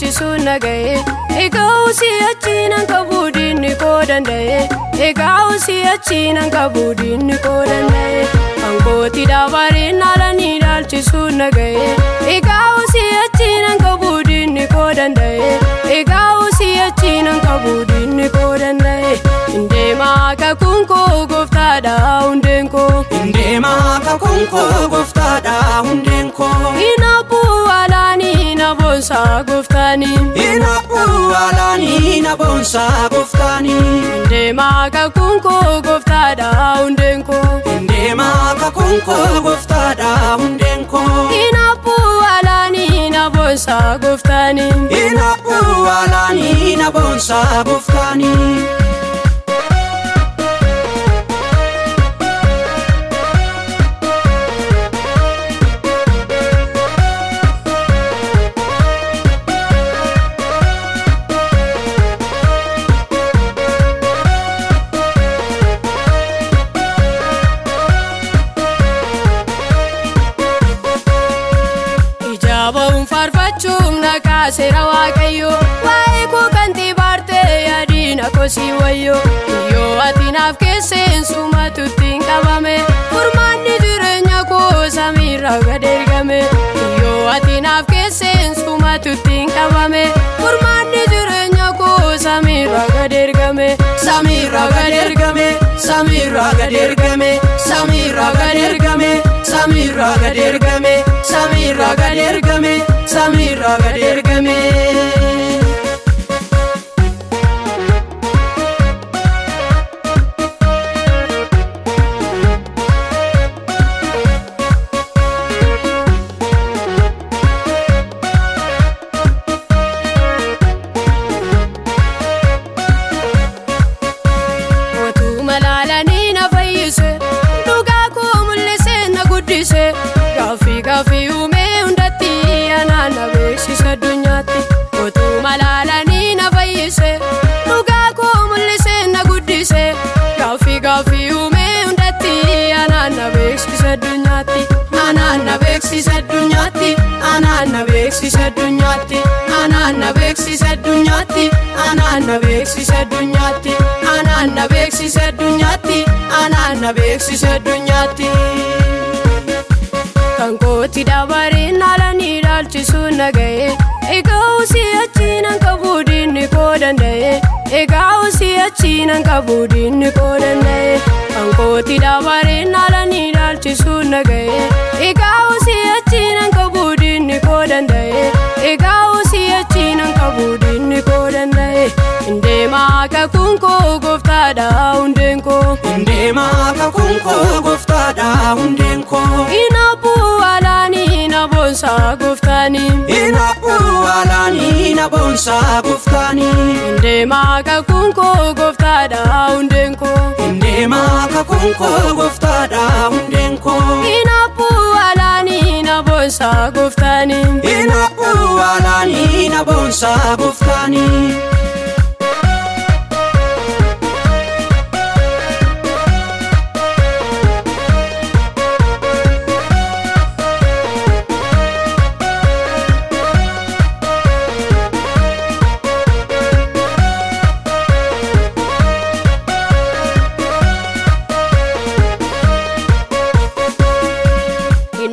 ilaalchisuun naga'e egaa si'achiinan qabu diinni koo danda'e egaa si'achiinan qabu diinni koo danda'e angooti dabareen alanii ilaalchisuun naga'e egaa si'achiinan qabu diinni koo danda'e egaa si'achiinan qabu diinni koo danda'e indeemaa kakuun koo gooftaadha hundeen koo indeemaa kakuun koo gooftaadha hundeen koo inabbuu alaanii na boonsaa gooftaanii inabbuu alaanii na boonsaa gooftaanii indeemaa kakuun koo gooftaadha hundeen koo indeemaa kakuun koo gooftaadha hundeen koo inabbuu alaanii na boonsaa gooftaanii inabbuu alaanii na boonsaa gooftaanii farfachuun nakaasera waaqayyo waa'ee koo kan tibaarte yaadina kosii wayyo yoo ati naaf keesseen sumatutti qabame furmaanni jireenya koo samiirraa gad ergame yoo ati naaf keesseen sumatutti qabame furmaanni jireenya koo samiirraa gad ergame samiirraa gad ergame samiirraa gad ergame samiirraa gad ergame samiirraa gad ergame samiirraa gad ergame samiirraa gad ergame Otuma laalanii na fayyise dhugaa koo mul'ise na guddise gaaffii uumee hundatti anaan na beeksisa addunyaatti otuma laalanii na fayyise dhugaa koo mul'ise na guddise gaaffii uumee hundatti anaan na beeksisa addunyaatti anaan na beeksisa addunyaatti anaan na beeksisa addunyaatti anaan na beeksisa addunyaatti anaan na beeksisa addunyaatti anaan na beeksisa addunyaatti anaan na beeksisa addunyaatti kan kooti dabareen alanii ilaalchisuun naga'e egaa si'achiinan qabu diinni koo danda'e egaa si'achiinan qabu diinni koo danda'e kan kooti dabareen alanii ilaalchisuun naga'e egaa si'achiinan qabu diinni koo danda'e egaa si'achiinan qabu diinni koo danda'e indeemaa kakuun koo gooftaadha hundeen koo indeemaa kakuun koo gooftaadha hundeen koo inabbuu alaanii na boonsaa gooftaanii inabbuu alaanii na boonsaa gooftaanii indeemaa kakuun koo gooftaadha hundeen koo indeemaa kakuun koo gooftaadha hundeen koo inabbuu alaanii na boonsaa gooftaanii inabbuu alaanii na boonsaa gooftaanii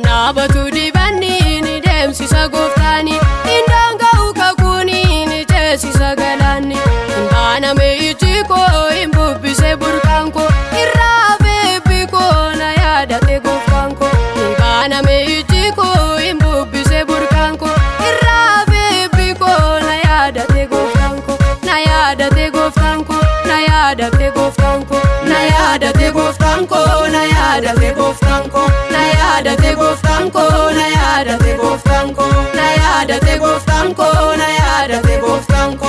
Naabatu dibanni ni deemsisa gooftaanii indaan ga'u kakuuni ni ceesisa galaanni indaaname ijji koo hin bubbise burqaan koo irraa beebbi koo na yaadate gooftaan koo indaaname ijji koo hin bubbise burqaan koo irraa beebbi koo na yaadate gooftaan koo na yaadate gooftaan koo na yaadate gooftaan koo na yaadate gooftaan koo na yaadate gooftaan koo na yaadate gooftaan koo na yaadate gooftaan koo na yaadate gooftaan koo na yaadate gooftaan koo